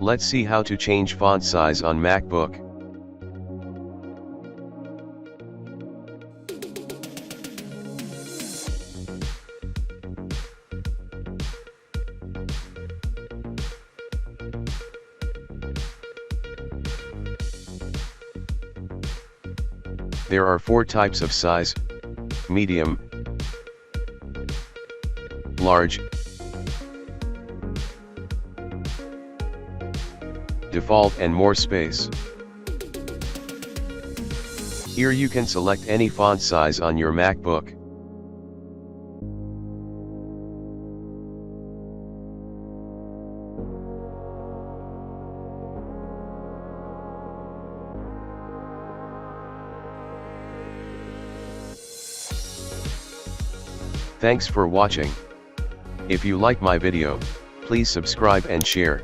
Let's see how to change font size on MacBook. There are 4 types of size: medium, large, default and more space. Here you can select any font size on your MacBook. Thanks for watching. If you like my video, please subscribe and share.